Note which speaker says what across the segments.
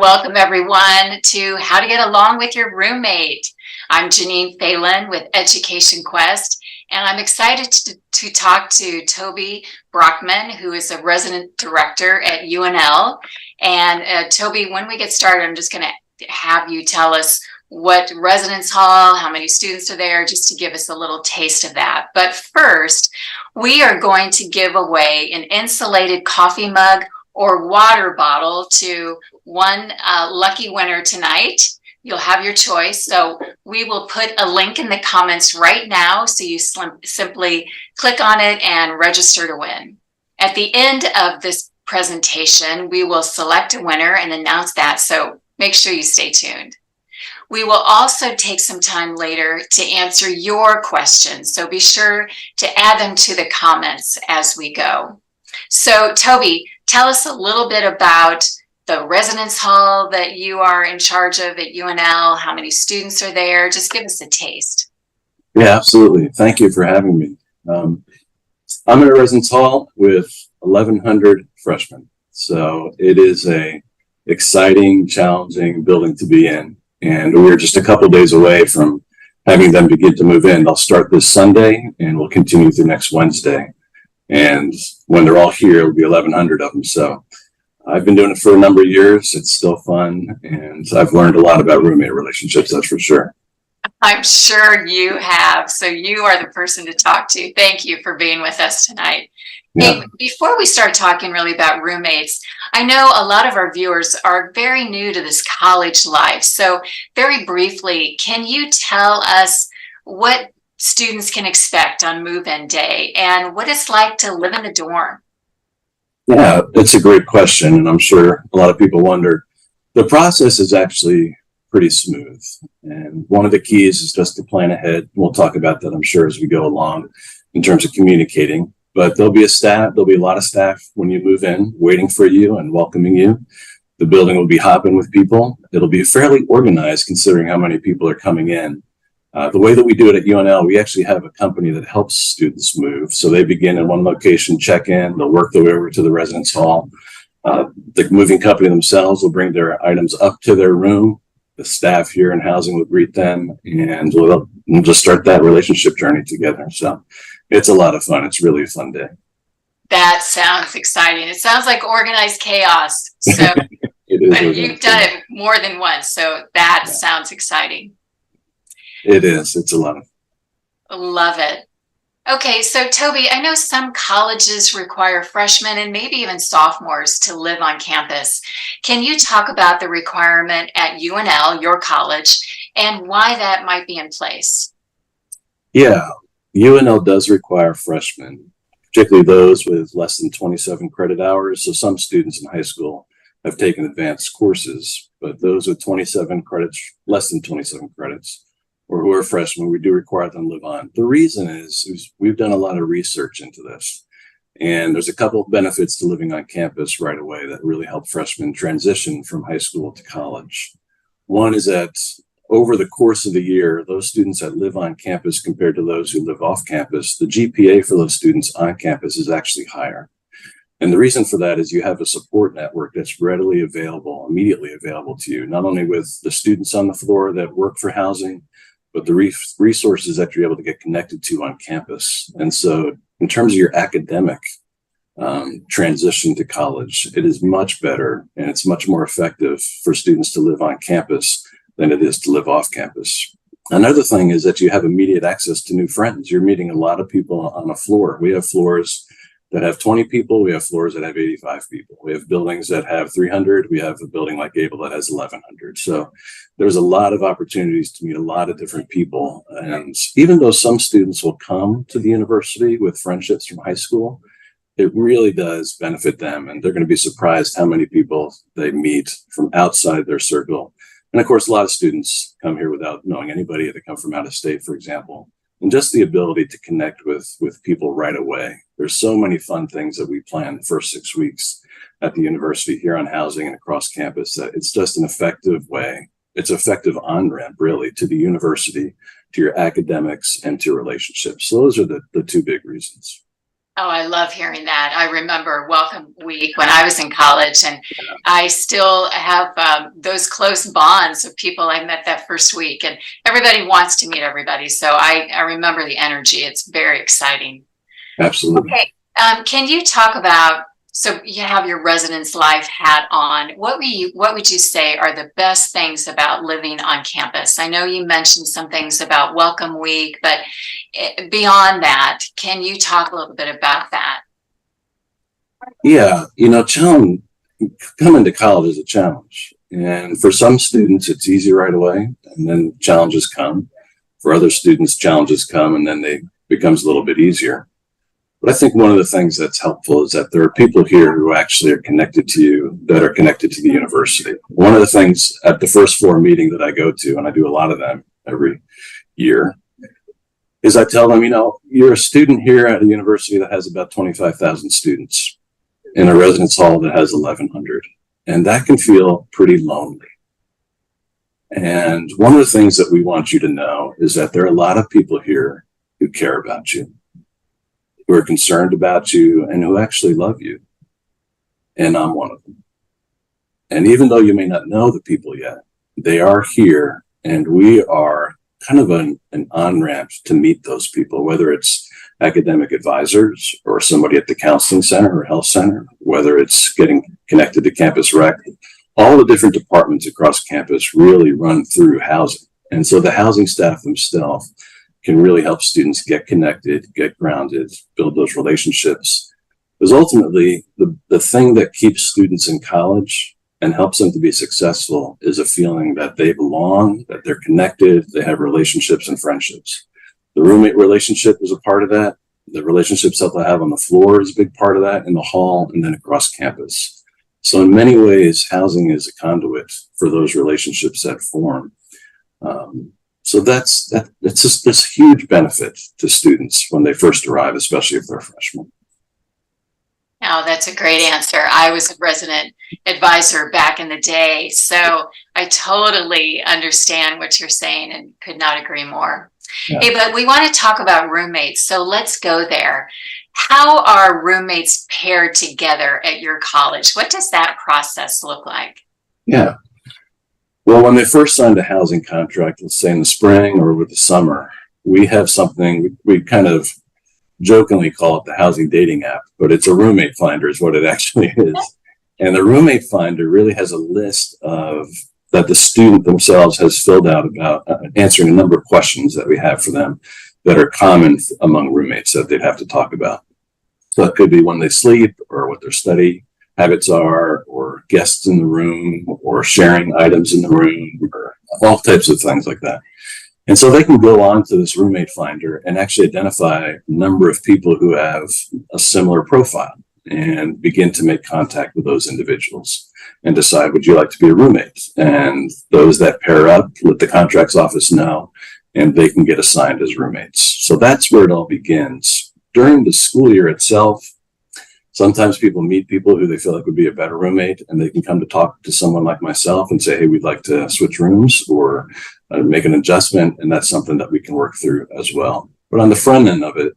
Speaker 1: Welcome, everyone, to How to Get Along with Your Roommate. I'm Janine Phelan with Education Quest, and I'm excited to talk to Toby Brockman, who is a resident director at UNL. And Toby, when we get started, I'm just going to have you tell us what residence hall, how many students are there, just to give us a little taste of that. But first, we are going to give away an insulated coffee mug or water bottle to one lucky winner tonight. You'll have your choice. So we will put a link in the comments right now. So you simply click on it and register to win. At the end of this presentation, we will select a winner and announce that. So make sure you stay tuned. We will also take some time later to answer your questions. So be sure to add them to the comments as we go. So Toby, tell us a little bit about the residence hall that you are in charge of at UNL. How many students are there? Just give us a taste.
Speaker 2: Yeah, absolutely. Thank you for having me. I'm in a residence hall with 1,100 freshmen. So it is a exciting, challenging building to be in. And we're just a couple days away from having them begin to move in. They'll start this Sunday and we'll continue through next Wednesday. And when they're all here, it'll be 1,100 of them. So I've been doing it for a number of years. It's still fun. And I've learned a lot about roommate relationships, that's for sure.
Speaker 1: I'm sure you have. So you are the person to talk to. Thank you for being with us tonight. Yeah. Hey, before we start talking really about roommates, I know a lot of our viewers are very new to this college life. So very briefly, can you tell us what students can expect on move-in day and what it's like to live in a dorm?
Speaker 2: Yeah, it's a great question. And I'm sure a lot of people wonder. The process is actually pretty smooth. And one of the keys is just to plan ahead. We'll talk about that, I'm sure, as we go along in terms of communicating. But there'll be a lot of staff when you move in waiting for you and welcoming you. The building will be hopping with people. It'll be fairly organized considering how many people are coming in. The way that we do it at UNL, we actually have a company that helps students move. So they begin in one location, check in, they'll work their way over to the residence hall. The moving company themselves will bring their items up to their room. The staff here in housing will greet them, and we'll just start that relationship journey together. So it's a lot of fun. It's really a fun day.
Speaker 1: That sounds exciting. It sounds like organized chaos. So you've done it more than once. So that sounds exciting.
Speaker 2: It is. It's a lot of fun.
Speaker 1: Love it. Okay, so Toby, I know some colleges require freshmen and maybe even sophomores to live on campus. Can you talk about the requirement at UNL, your college, and why that might be in place?
Speaker 2: Yeah, UNL does require freshmen, particularly those with less than 27 credit hours. So some students in high school have taken advanced courses, but those with 27 credits, less than 27 credits, or who are freshmen, we do require them to live on. The reason is we've done a lot of research into this, and there's a couple of benefits to living on campus right away that really help freshmen transition from high school to college. One is that over the course of the year, those students that live on campus compared to those who live off campus, the GPA for those students on campus is actually higher. And the reason for that is you have a support network that's readily available, immediately available to you, not only with the students on the floor that work for housing, but the resources that you're able to get connected to on campus. And so in terms of your academic transition to college, it is much better and it's much more effective for students to live on campus than it is to live off campus. Another thing is that you have immediate access to new friends. You're meeting a lot of people on a floor. We have floors that have 20 people. We have floors that have 85 people. We have buildings that have 300. We have a building like Gable that has 1,100. So there's a lot of opportunities to meet a lot of different people. And even though some students will come to the university with friendships from high school, it really does benefit them. And they're going to be surprised how many people they meet from outside their circle. And of course, a lot of students come here without knowing anybody. They come from out of state, for example. And just the ability to connect with people right away. There's so many fun things that we plan the first 6 weeks at the university here on housing and across campus that it's just an effective way. It's effective on-ramp, really, to the university, to your academics, and to relationships. So those are the two big reasons.
Speaker 1: Oh, I love hearing that. I remember Welcome Week when I was in college, and I still have those close bonds of people I met that first week, and everybody wants to meet everybody. So I remember the energy. It's very exciting.
Speaker 2: Absolutely.
Speaker 1: Okay. Can you talk about, so you have your residence life hat on. What would you say are the best things about living on campus? I know you mentioned some things about Welcome Week, but beyond that, can you talk a little bit about that?
Speaker 2: Yeah, challenge coming to college is a challenge. And for some students, it's easy right away, and then challenges come. For other students, challenges come, and then they becomes a little bit easier. But I think one of the things that's helpful is that there are people here who actually are connected to you, that are connected to the university. One of the things at the first floor meeting that I go to, and I do a lot of them every year, is I tell them, you're a student here at a university that has about 25,000 students in a residence hall that has 1,100. And that can feel pretty lonely. And one of the things that we want you to know is that there are a lot of people here who care about you, who are concerned about you, and who actually love you. And I'm one of them. And even though you may not know the people yet, they are here, and we are kind of an on-ramp to meet those people, whether it's academic advisors or somebody at the counseling center or health center, whether it's getting connected to campus rec. All the different departments across campus really run through housing. And so the housing staff themselves can really help students get connected, get grounded, build those relationships. Because ultimately, the thing that keeps students in college and helps them to be successful is a feeling that they belong, that they're connected, they have relationships and friendships. The roommate relationship is a part of that. The relationships that they have on the floor is a big part of that, in the hall, and then across campus. So in many ways, housing is a conduit for those relationships that form. So that's just this huge benefit to students when they first arrive, especially if they're freshmen.
Speaker 1: Oh, that's a great answer. I was a resident advisor back in the day, so I totally understand what you're saying and could not agree more.
Speaker 2: Yeah.
Speaker 1: Hey, but we want to talk about roommates, so let's go there. How are roommates paired together at your college? What does that process look like?
Speaker 2: Yeah. Well, when they first signed a housing contract, let's say in the spring or over the summer, we have something we kind of jokingly call it the housing dating app, but it's a roommate finder is what it actually is. And the roommate finder really has a list of that the student themselves has filled out about answering a number of questions that we have for them that are common among roommates that they'd have to talk about. So it could be when they sleep or what their study habits are, or guests in the room, or sharing items in the room, or all types of things like that. And so they can go on to this roommate finder and actually identify a number of people who have a similar profile and begin to make contact with those individuals and decide, would you like to be a roommate? And those that pair up, let the contracts office know, and they can get assigned as roommates. So that's where it all begins. During the school year itself, sometimes people meet people who they feel like would be a better roommate, and they can come to talk to someone like myself and say, hey, we'd like to switch rooms or make an adjustment. And that's something that we can work through as well. But on the front end of it,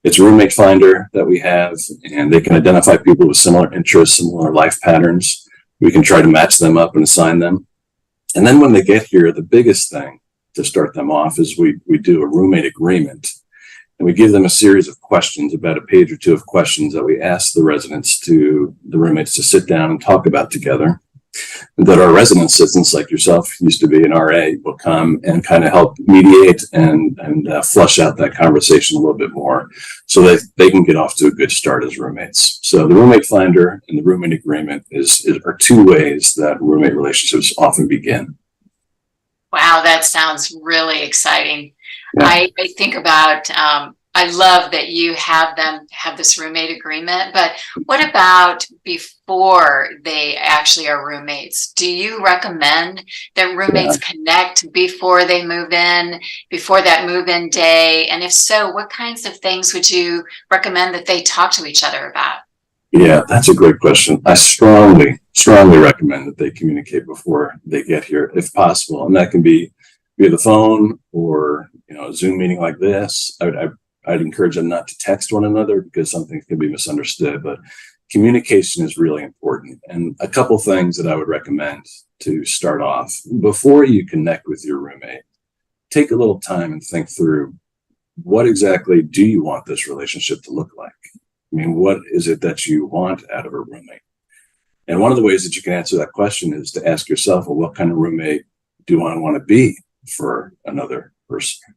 Speaker 2: it's a roommate finder that we have, and they can identify people with similar interests, similar life patterns. We can try to match them up and assign them. And then when they get here, the biggest thing to start them off is we do a roommate agreement. And we give them a series of questions, about a page or two of questions that we ask the roommates to sit down and talk about together. And that our resident assistants, like yourself, used to be an RA, will come and kind of help mediate and flush out that conversation a little bit more so that they can get off to a good start as roommates. So the roommate finder and the roommate agreement are two ways that roommate relationships often begin.
Speaker 1: Wow, that sounds really exciting.
Speaker 2: Yeah.
Speaker 1: I think about, I love that you have them have this roommate agreement, but what about before they actually are roommates? Do you recommend that roommates connect before they move in, before that move-in day? And if so, what kinds of things would you recommend that they talk to each other about?
Speaker 2: Yeah, that's a great question. I strongly recommend that they communicate before they get here, if possible. And that can be via the phone or, a Zoom meeting like this. I I'd encourage them not to text one another because some things can be misunderstood, but communication is really important. And a couple things that I would recommend to start off before you connect with your roommate, take a little time and think through, what exactly do you want this relationship to look like? I mean, what is it that you want out of a roommate? And one of the ways that you can answer that question is to ask yourself, well, what kind of roommate do I want to be for another person?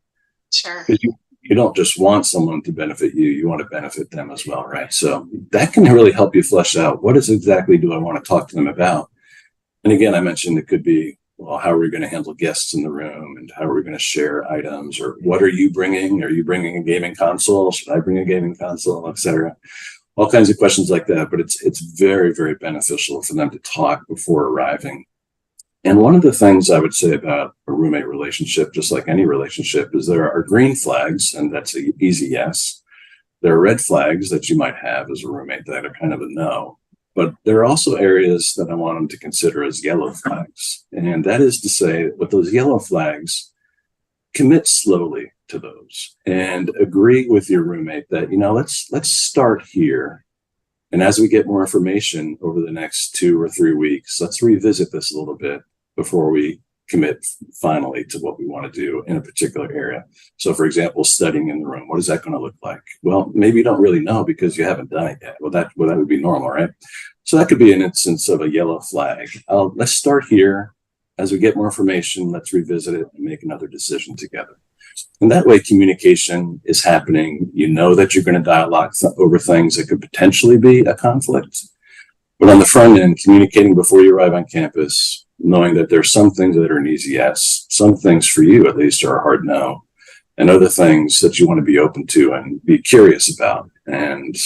Speaker 1: Sure.
Speaker 2: Because you don't just want someone to benefit you, you want to benefit them as well, right? So that can really help you flesh out, what is exactly do I want to talk to them about? And again, I mentioned it could be, well, how are we going to handle guests in the room, and how are we going to share items, or what are you bringing? Are you bringing a gaming console? Should I bring a gaming console, etc.? All kinds of questions like that. But it's very, very beneficial for them to talk before arriving. And one of the things I would say about a roommate relationship, just like any relationship, is there are green flags, and that's an easy yes. There are red flags that you might have as a roommate that are kind of a no. But there are also areas that I want them to consider as yellow flags. And that is to say, with those yellow flags, commit slowly to those and agree with your roommate that, let's start here. And as we get more information over the next 2 or 3 weeks, let's revisit this a little bit before we commit finally to what we want to do in a particular area. So for example, studying in the room, what is that going to look like? Well, maybe you don't really know because you haven't done it yet. Well, that would be normal, right? So that could be an instance of a yellow flag. Let's start here. As we get more information, let's revisit it and make another decision together. And that way communication is happening. You know that you're going to dialogue over things that could potentially be a conflict. But on the front end, communicating before you arrive on campus, knowing that there's some things that are an easy yes, some things for you at least are a hard no, and other things that you want to be open to and be curious about, and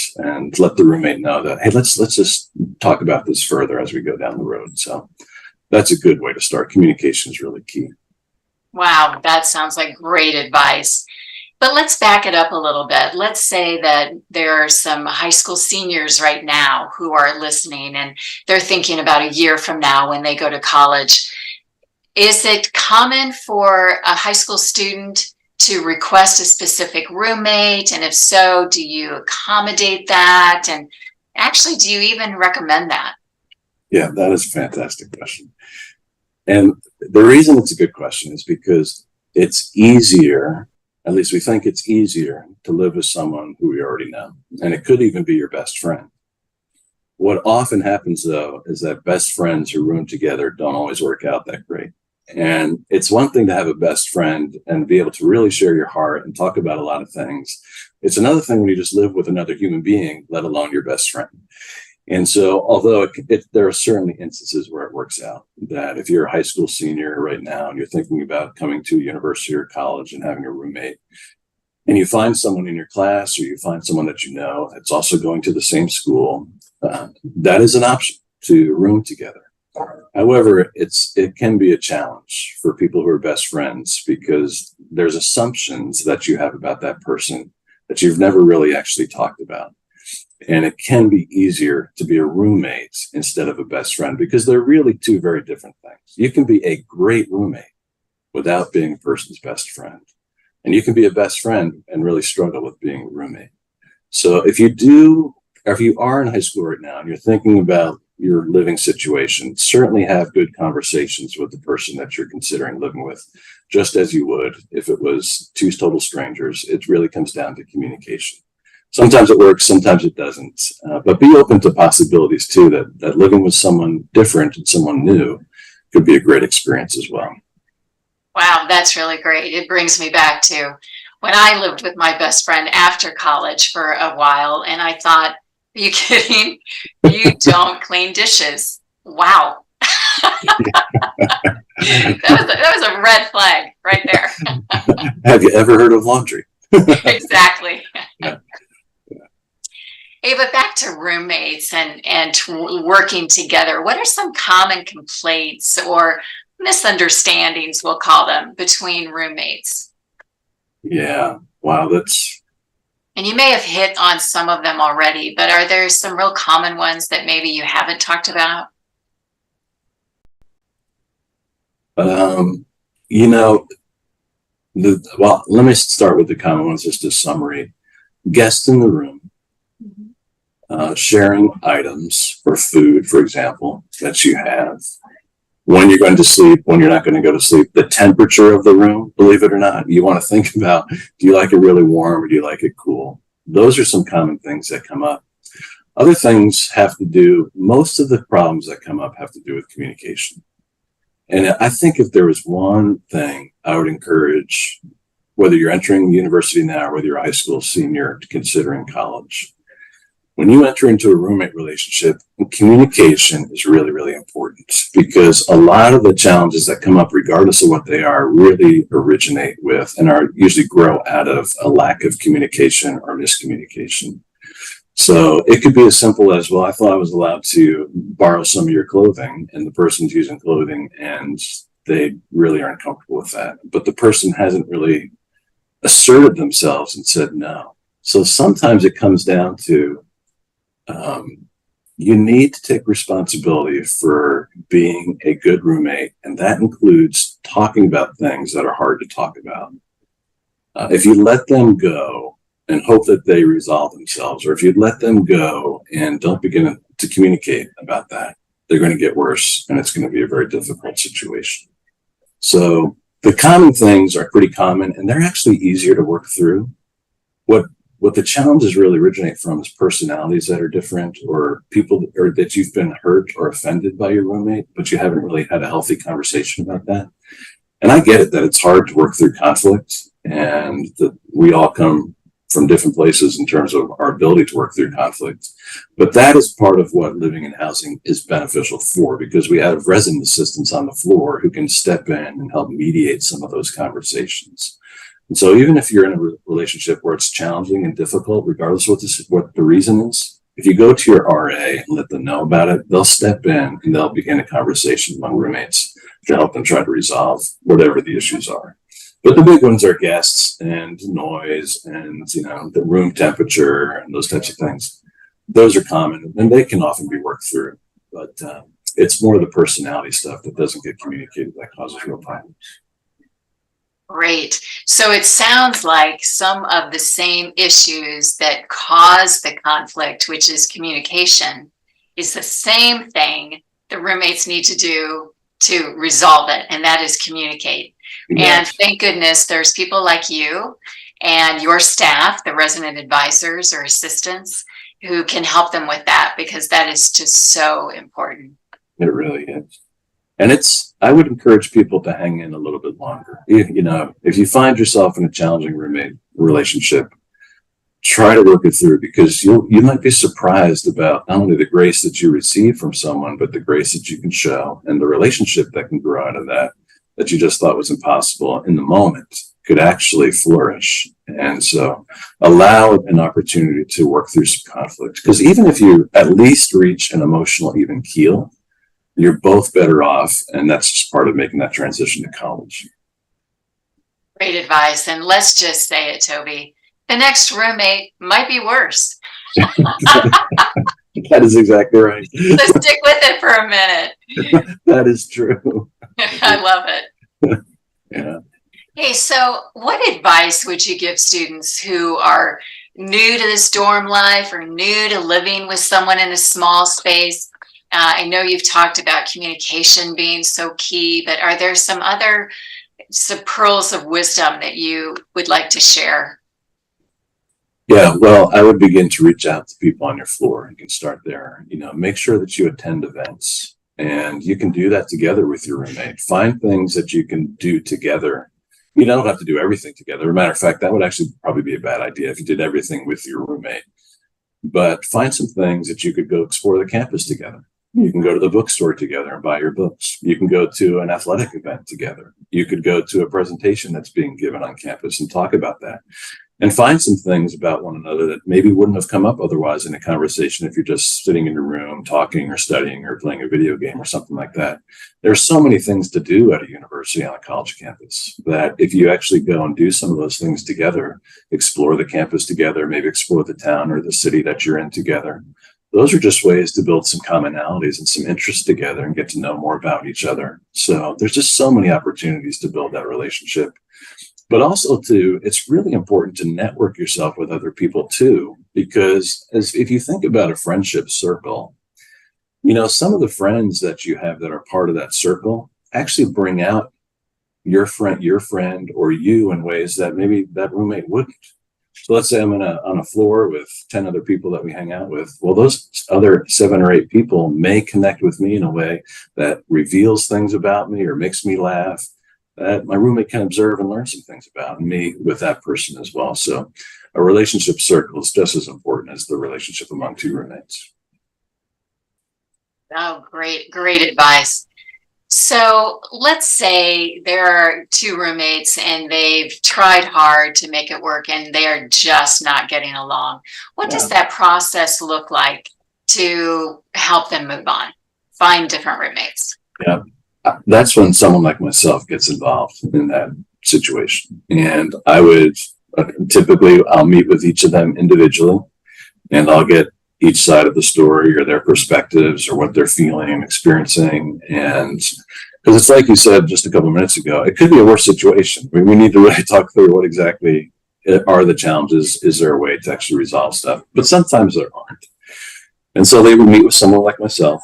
Speaker 2: let the roommate know that, hey, let's just talk about this further as we go down the road. So that's a good way to start. Communication is really key.
Speaker 1: Wow, that sounds like great advice. But let's back it up a little bit. Let's say that there are some high school seniors right now who are listening, and they're thinking about a year from now when they go to college. Is it common for a high school student to request a specific roommate? And if so, do you accommodate that? And actually, do you even recommend that?
Speaker 2: Yeah, that is a fantastic question. And the reason it's a good question is because it's easier, at least we think it's easier, to live with someone who we already know. And it could even be your best friend. What often happens, though, is that best friends who room together don't always work out that great. And it's one thing to have a best friend and be able to really share your heart and talk about a lot of things. It's another thing when you just live with another human being, let alone your best friend. And so, although there are certainly instances where it works out, that if you're a high school senior right now and you're thinking about coming to a university or college and having a roommate, and you find someone in your class or you find someone that you know that's also going to the same school, that is an option to room together. However, it can be a challenge for people who are best friends because there's assumptions that you have about that person that you've never really actually talked about. And it can be easier to be a roommate instead of a best friend because they're really two very different things. You can be a great roommate without being a person's best friend. And you can be a best friend and really struggle with being a roommate. So if you are in high school right now and you're thinking about your living situation, certainly have good conversations with the person that you're considering living with, just as you would if it was two total strangers. It really comes down to communication. Sometimes it works, sometimes it doesn't. But be open to possibilities too, that living with someone different and someone new could be a great experience as well.
Speaker 1: Wow, that's really great. It brings me back to when I lived with my best friend after college for a while, and I thought, are you kidding? You don't clean dishes. Wow. That was a red flag right there.
Speaker 2: Have you ever heard of laundry?
Speaker 1: Exactly.
Speaker 2: Yeah.
Speaker 1: Hey, but back to roommates and working together. What are some common complaints or misunderstandings, we'll call them, between roommates?
Speaker 2: Yeah. Wow.
Speaker 1: And you may have hit on some of them already, but are there some real common ones that maybe you haven't talked about?
Speaker 2: Um, you know, Well, let me start with the common ones, just a summary. Guests in the room, sharing items or food, for example, that you have, when you're going to sleep, when you're not going to go to sleep, the temperature of the room, believe it or not, you want to think about, do you like it really warm or do you like it cool? Those are some common things that come up. Other things have to do, most of the problems that come up have to do with communication. And I think if there was one thing I would encourage, whether you're entering university now or whether you're a high school senior considering college, when you enter into a roommate relationship, communication is really, really important, because a lot of the challenges that come up, regardless of what they are, really originate with and are usually grow out of a lack of communication or miscommunication. So it could be as simple as, well, I thought I was allowed to borrow some of your clothing, and the person's using clothing and they really aren't comfortable with that. But the person hasn't really asserted themselves and said no. So sometimes it comes down to, you need to take responsibility for being a good roommate, and that includes talking about things that are hard to talk about. If you let them go and hope that they resolve themselves, or if you let them go and don't begin to communicate about that, they're going to get worse, and it's going to be a very difficult situation. So the common things are pretty common, and they're actually easier to work through. What the challenges really originate from is personalities that are different, or people, or that you've been hurt or offended by your roommate, but you haven't really had a healthy conversation about that. And I get it that it's hard to work through conflict, and that we all come from different places in terms of our ability to work through conflict. But that is part of what living in housing is beneficial for, because we have resident assistants on the floor who can step in and help mediate some of those conversations. And so even if you're in a relationship where it's challenging and difficult, regardless of what the reason is, if you go to your RA and let them know about it, they'll step in and they'll begin a conversation among roommates to help them try to resolve whatever the issues are. But the big ones are guests and noise and, the room temperature and those types of things. Those are common, and they can often be worked through. But it's more the personality stuff that doesn't get communicated that causes real problems.
Speaker 1: Great. So it sounds like some of the same issues that cause the conflict, which is communication, is the same thing the roommates need to do to resolve it, and that is communicate. Yes. And thank goodness there's people like you and your staff, the resident advisors or assistants, who can help them with that, because that is just so important.
Speaker 2: It really is. And I would encourage people to hang in a little bit longer. If you find yourself in a challenging roommate relationship, try to work it through, because you might be surprised about not only the grace that you receive from someone, but the grace that you can show, and the relationship that can grow out of that you just thought was impossible in the moment could actually flourish. And so allow an opportunity to work through some conflict, because even if you at least reach an emotional even keel, you're both better off, and that's just part of making that transition to college.
Speaker 1: Great advice. And let's just say it, Toby, the next roommate might be worse.
Speaker 2: That is exactly right.
Speaker 1: Let's stick with it for a minute.
Speaker 2: That is true.
Speaker 1: I love it.
Speaker 2: Yeah.
Speaker 1: Hey, so what advice would you give students who are new to this dorm life or new to living with someone in a small space? I know you've talked about communication being so key, but are there some other pearls of wisdom that you would like to share?
Speaker 2: Yeah, well, I would begin to reach out to people on your floor. You can start there. Make sure that you attend events, and you can do that together with your roommate. Find things that you can do together. You don't have to do everything together. As a matter of fact, that would actually probably be a bad idea if you did everything with your roommate. But find some things that you could go explore the campus together. You can go to the bookstore together and buy your books. You can go to an athletic event together. You could go to a presentation that's being given on campus and talk about that. And find some things about one another that maybe wouldn't have come up otherwise in a conversation if you're just sitting in your room talking or studying or playing a video game or something like that. There's so many things to do at a university on a college campus that if you actually go and do some of those things together, explore the campus together, maybe explore the town or the city that you're in together, those are just ways to build some commonalities and some interests together and get to know more about each other. So there's just so many opportunities to build that relationship. But also too, it's really important to network yourself with other people too, because if you think about a friendship circle, some of the friends that you have that are part of that circle actually bring out your friend or you in ways that maybe that roommate wouldn't. So let's say I'm on a floor with 10 other people that we hang out with. Well, those other 7 or 8 people may connect with me in a way that reveals things about me or makes me laugh, that my roommate can observe and learn some things about me with that person as well. So a relationship circle is just as important as the relationship among 2 roommates.
Speaker 1: Oh, great advice. So let's say there are 2 roommates and they've tried hard to make it work and they are just not getting along. What
Speaker 2: Yeah.
Speaker 1: does that process look like to help them move on, find different roommates?
Speaker 2: Yeah. That's when someone like myself gets involved in that situation. And I would typically, I'll meet with each of them individually and I'll get each side of the story or their perspectives or what they're feeling and experiencing. And because it's like you said just a couple of minutes ago, it could be a worse situation. We need to really talk through what exactly are the challenges. Is there a way to actually resolve stuff? But sometimes there aren't. And so they would meet with someone like myself.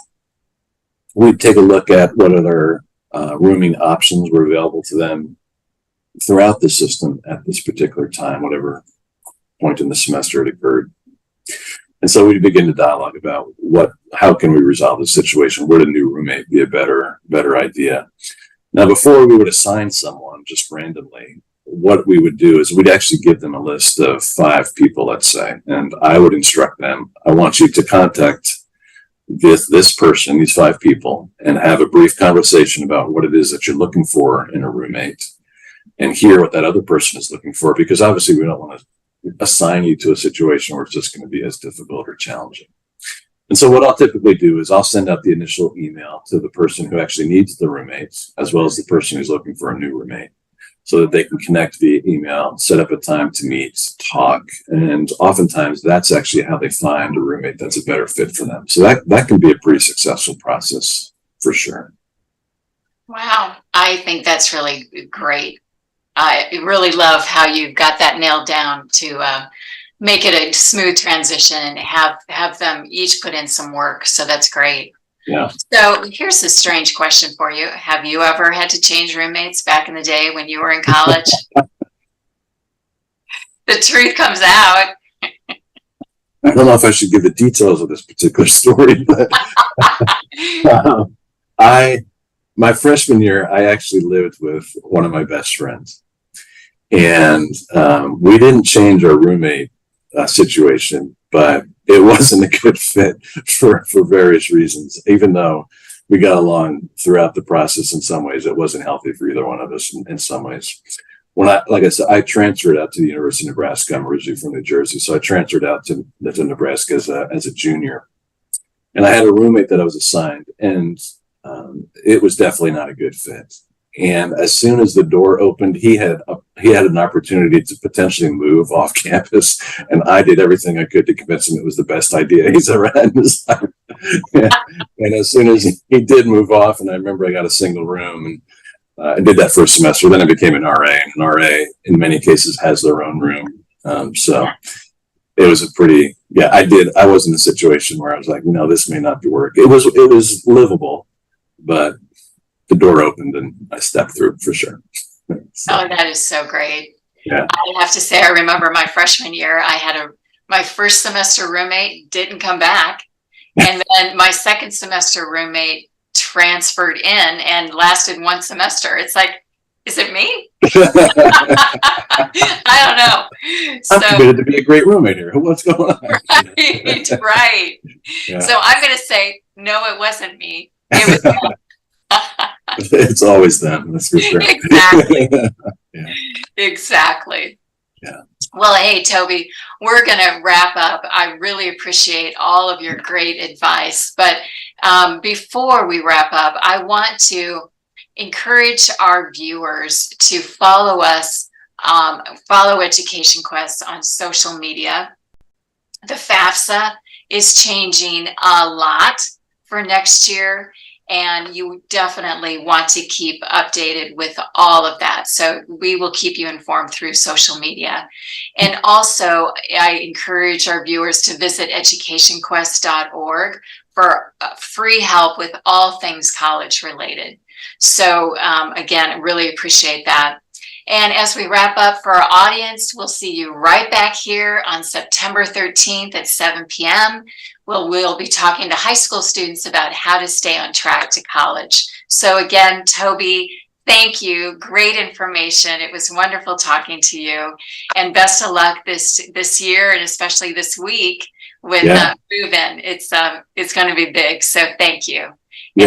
Speaker 2: We'd take a look at what other rooming options were available to them throughout the system at this particular time, whatever point in the semester it occurred. And so we begin to dialogue about how can we resolve the situation? Would a new roommate be a better idea? Now, before we would assign someone just randomly, what we would do is we'd actually give them a list of 5 people, let's say, and I would instruct them, I want you to contact this person, these 5 people, and have a brief conversation about what it is that you're looking for in a roommate and hear what that other person is looking for, because obviously we don't want to assign you to a situation where it's just going to be as difficult or challenging. And so what I'll typically do is I'll send out the initial email to the person who actually needs the roommates, as well as the person who's looking for a new roommate, so that they can connect via email, set up a time to meet, talk. And oftentimes that's actually how they find a roommate that's a better fit for them. So that can be a pretty successful process for sure.
Speaker 1: Wow, I think that's really great. I really love how you've got that nailed down to make it a smooth transition and have them each put in some work. So that's great.
Speaker 2: Yeah.
Speaker 1: So here's a strange question for you. Have you ever had to change roommates back in the day when you were in college? The truth comes out.
Speaker 2: I don't know if I should give the details of this particular story, but my freshman year, I actually lived with one of my best friends. And we didn't change our roommate situation, but it wasn't a good fit for various reasons. Even though we got along throughout the process, in some ways, it wasn't healthy for either one of us in some ways. Like I said, I transferred out to the University of Nebraska. I'm originally from New Jersey, so I transferred out to Nebraska as a junior. And I had a roommate that I was assigned, and it was definitely not a good fit. And as soon as the door opened, he had an opportunity to potentially move off campus, and I did everything I could to convince him it was the best idea he's ever had in his life. And as soon as he did move off, and I remember I got a single room, and I did that for a semester. Then I became an RA, and an RA in many cases has their own room. So it was I was in a situation where I was like, this may not be work. It was livable, but the door opened and I stepped through for sure. So,
Speaker 1: Oh, that is so great.
Speaker 2: yeah.
Speaker 1: I have to say, I remember my freshman year, I had my first semester roommate didn't come back. And then my second semester roommate transferred in and lasted 1 semester. It's like, is it me? I don't know.
Speaker 2: I'm committed to be a great roommate here. What's going on?
Speaker 1: Right.
Speaker 2: Yeah.
Speaker 1: So I'm going to say, no, it wasn't me. It was them.
Speaker 2: It's always them, that's for sure.
Speaker 1: Exactly.
Speaker 2: Yeah.
Speaker 1: Exactly.
Speaker 2: Yeah.
Speaker 1: Well, hey, Toby, we're going to wrap up. I really appreciate all of your great advice. But before we wrap up, I want to encourage our viewers to follow us, follow Education Quest on social media. The FAFSA is changing a lot for next year. And you definitely want to keep updated with all of that. So we will keep you informed through social media. And also, I encourage our viewers to visit educationquest.org for free help with all things college related. So again, I really appreciate that. And as we wrap up for our audience, we'll see you right back here on September 13th at 7 p.m. We'll be talking to high school students about how to stay on track to college. So again, Toby, thank you. Great information. It was wonderful talking to you, and best of luck this year, and especially this week with move-in. It's going to be big. So thank you.
Speaker 2: Yeah.